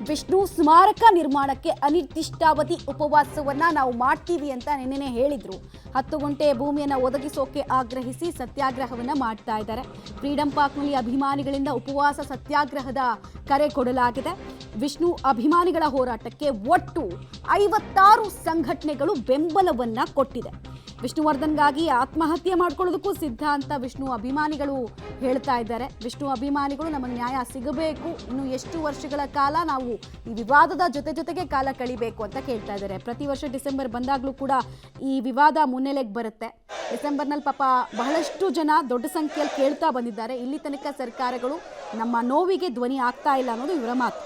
ವಿಷ್ಣು ಸ್ಮಾರಕ ನಿರ್ಮಾಣಕ್ಕೆ ಅನಿರ್ದಿಷ್ಟಾವಧಿ ಉಪವಾಸವನ್ನ ನಾವು ಮಾಡ್ತೀವಿ ಅಂತ ನಿನ್ನೆ ಹೇಳಿದ್ರು. 10 ಗುಂಟೆ ಭೂಮಿಯನ್ನು ಒದಗಿಸೋಕೆ ಆಗ್ರಹಿಸಿ ಸತ್ಯಾಗ್ರಹವನ್ನ ಮಾಡ್ತಾ ಇದ್ದಾರೆ. ಫ್ರೀಡಂ ಪಾರ್ಕ್ನಲ್ಲಿ ಅಭಿಮಾನಿಗಳಿಂದ ಉಪವಾಸ ಸತ್ಯಾಗ್ರಹದ ಕರೆ ಕೊಡಲಾಗಿದೆ. ವಿಷ್ಣು ಅಭಿಮಾನಿಗಳ ಹೋರಾಟಕ್ಕೆ ಒಟ್ಟು 56 ಸಂಘಟನೆಗಳು ಬೆಂಬಲವನ್ನ ಕೊಟ್ಟಿದೆ. ವಿಷ್ಣುವರ್ಧನ್ಗಾಗಿ ಆತ್ಮಹತ್ಯೆ ಮಾಡ್ಕೊಳ್ಳೋದಕ್ಕೂ ಸಿದ್ಧ ಅಂತ ವಿಷ್ಣು ಅಭಿಮಾನಿಗಳು ಹೇಳ್ತಾ ಇದ್ದಾರೆ. ವಿಷ್ಣು ಅಭಿಮಾನಿಗಳು ನಮಗೆ ನ್ಯಾಯ ಸಿಗಬೇಕು, ಇನ್ನು ಎಷ್ಟು ವರ್ಷಗಳ ಕಾಲ ನಾವು ಈ ವಿವಾದದ ಜೊತೆಗೆ ಕಾಲ ಕಳಿಬೇಕು ಅಂತ ಕೇಳ್ತಾ ಇದ್ದಾರೆ. ಪ್ರತಿ ವರ್ಷ ಡಿಸೆಂಬರ್ ಬಂದಾಗಲೂ ಕೂಡ ಈ ವಿವಾದ ಮುನ್ನೆಲೆಗೆ ಬರುತ್ತೆ. ಡಿಸೆಂಬರ್ನಲ್ಲಿ ಪಾಪ ಬಹಳಷ್ಟು ಜನ ದೊಡ್ಡ ಸಂಖ್ಯೆಯಲ್ಲಿ ಕೇಳ್ತಾ ಬಂದಿದ್ದಾರೆ. ಇಲ್ಲಿ ತನಕ ಸರ್ಕಾರಗಳು ನಮ್ಮ ನೋವಿಗೆ ಧ್ವನಿ ಆಗ್ತಾ ಇಲ್ಲ ಅನ್ನೋದು ಇವರ ಮಾತು.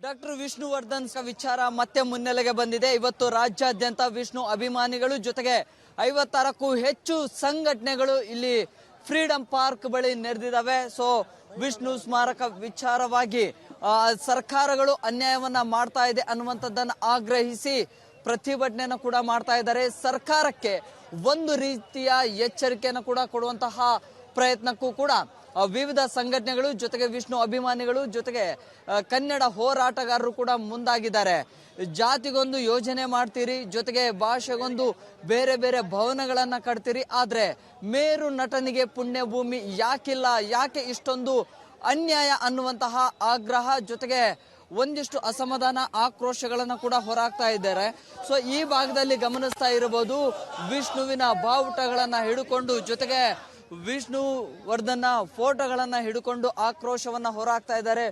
ಡಾಕ್ಟರ್ ವಿಷ್ಣುವರ್ಧನ್ ವಿಚಾರ ಮತ್ತೆ ಮುನ್ನೆಲೆಗೆ ಬಂದಿದೆ. ಇವತ್ತು ರಾಜ್ಯಾದ್ಯಂತ ವಿಷ್ಣು ಅಭಿಮಾನಿಗಳು ಜೊತೆಗೆ 56ಕ್ಕೂ ಹೆಚ್ಚು ಸಂಘಟನೆಗಳು ಇಲ್ಲಿ ಫ್ರೀಡಂ ಪಾರ್ಕ್ ಬಳಿ ನೆರೆದಿದ್ದಾವೆ. ಸೊ ವಿಷ್ಣು ಸ್ಮಾರಕ ವಿಚಾರವಾಗಿ ಸರ್ಕಾರಗಳು ಅನ್ಯಾಯವನ್ನ ಮಾಡ್ತಾ ಇದೆ ಅನ್ನುವಂಥದ್ದನ್ನು ಆಗ್ರಹಿಸಿ ಪ್ರತಿಭಟನೆಯನ್ನು ಕೂಡ ಮಾಡ್ತಾ ಇದ್ದಾರೆ. ಸರ್ಕಾರಕ್ಕೆ ಒಂದು ರೀತಿಯ ಎಚ್ಚರಿಕೆಯನ್ನು ಕೂಡ ಕೊಡುವಂತಹ ಪ್ರಯತ್ನಕ್ಕೂ ಕೂಡ ವಿವಿಧ ಸಂಘಟನೆಗಳು ಜೊತೆಗೆ ವಿಷ್ಣು ಅಭಿಮಾನಿಗಳು ಜೊತೆಗೆ ಕನ್ನಡ ಹೋರಾಟಗಾರರು ಕೂಡ ಮುಂದಾಗಿದ್ದಾರೆ. ಜಾತಿಗೊಂದು ಯೋಜನೆ ಮಾಡ್ತೀರಿ, ಜೊತೆಗೆ ಭಾಷೆಗೊಂದು ಬೇರೆ ಬೇರೆ ಭವನಗಳನ್ನ ಕಟ್ತೀರಿ, ಆದ್ರೆ ಮೇರು ನಟನಿಗೆ ಪುಣ್ಯಭೂಮಿ ಯಾಕಿಲ್ಲ, ಯಾಕೆ ಇಷ್ಟೊಂದು ಅನ್ಯಾಯ ಅನ್ನುವಂತಹ ಆಗ್ರಹ ಜೊತೆಗೆ ಒಂದಿಷ್ಟು ಅಸಮಾಧಾನ ಆಕ್ರೋಶಗಳನ್ನ ಕೂಡ ಹೊರಹಾಕ್ತಾ ಇದ್ದಾರೆ. ಸೊ ಈ ಭಾಗದಲ್ಲಿ ಗಮನಿಸ್ತಾ ಇರಬಹುದು, ವಿಷ್ಣುವಿನ ಬಾವುಟಗಳನ್ನ ಹಿಡ್ಕೊಂಡು ಜೊತೆಗೆ ವಿಷ್ಣು ವರ್ಧನ್ನ ಫೋಟೋಗಳನ್ನ ಹಿಡ್ಕೊಂಡು ಆಕ್ರೋಶವನ್ನ ಹೊರಹಾಕ್ತಾ ಇದ್ದಾರೆ.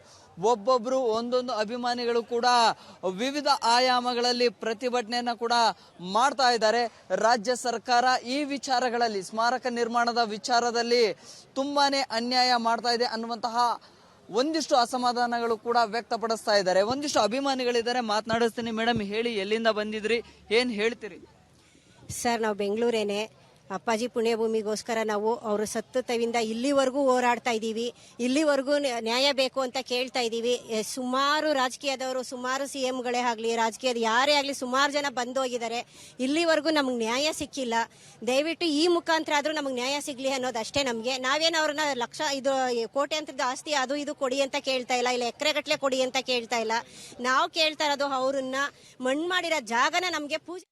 ಒಬ್ಬೊಬ್ರು ಒಂದೊಂದು ಅಭಿಮಾನಿಗಳು ಕೂಡ ವಿವಿಧ ಆಯಾಮಗಳಲ್ಲಿ ಪ್ರತಿಭಟನೆಯನ್ನ ಕೂಡ ಮಾಡ್ತಾ ಇದ್ದಾರೆ. ರಾಜ್ಯ ಸರ್ಕಾರ ಈ ವಿಚಾರಗಳಲ್ಲಿ ಸ್ಮಾರಕ ನಿರ್ಮಾಣದ ವಿಚಾರದಲ್ಲಿ ತುಂಬಾನೇ ಅನ್ಯಾಯ ಮಾಡ್ತಾ ಇದೆ ಅನ್ನುವಂತಹ ಒಂದಿಷ್ಟು ಅಸಮಾಧಾನಗಳು ಕೂಡ ವ್ಯಕ್ತಪಡಿಸ್ತಾ ಇದ್ದಾರೆ. ಒಂದಿಷ್ಟು ಅಭಿಮಾನಿಗಳಿದ್ದಾರೆ, ಮಾತನಾಡಿಸ್ತೀನಿ. ಮೇಡಮ್ ಹೇಳಿ, ಎಲ್ಲಿಂದ ಬಂದಿದ್ರಿ, ಏನ್ ಹೇಳ್ತೀರಿ? ಸರ್, ನಾವು ಬೆಂಗಳೂರೇನೆ. ಅಪ್ಪಾಜಿ ಪುಣ್ಯಭೂಮಿಗೋಸ್ಕರ ನಾವು ಅವರು ಸತ್ತು ತವಿಂದ ಇಲ್ಲಿವರೆಗೂ ಹೋರಾಡ್ತಾ ಇದ್ದೀವಿ. ಇಲ್ಲಿವರೆಗೂ ನ್ಯಾಯ ಬೇಕು ಅಂತ ಕೇಳ್ತಾ ಇದ್ದೀವಿ. ಸುಮಾರು ರಾಜಕೀಯದವರು, ಸುಮಾರು CMಗಳೇ ಆಗಲಿ, ರಾಜಕೀಯದ ಯಾರೇ ಆಗಲಿ, ಸುಮಾರು ಜನ ಬಂದು ಹೋಗಿದ್ದಾರೆ. ಇಲ್ಲಿವರೆಗೂ ನಮ್ಗೆ ನ್ಯಾಯ ಸಿಕ್ಕಿಲ್ಲ. ದಯವಿಟ್ಟು ಈ ಮುಖಾಂತರ ಆದರೂ ನಮಗೆ ನ್ಯಾಯ ಸಿಗಲಿ ಅನ್ನೋದು ಅಷ್ಟೇ ನಮಗೆ. ನಾವೇನು ಅವ್ರನ್ನ ಇದು ಕೋಟ್ಯಾಂತರದ ಆಸ್ತಿ ಅದು ಇದು ಕೊಡಿ ಅಂತ ಕೇಳ್ತಾ ಇಲ್ಲ, ಇಲ್ಲ ಎಕರೆಗಟ್ಟಲೆ ಕೊಡಿ ಅಂತ ಕೇಳ್ತಾ ಇಲ್ಲ. ನಾವು ಕೇಳ್ತಾ ಇರೋದು ಅವ್ರನ್ನ ಮಣ್ಣು ಮಾಡಿರೋ ಜಾಗನ ನಮಗೆ ಪೂಜೆ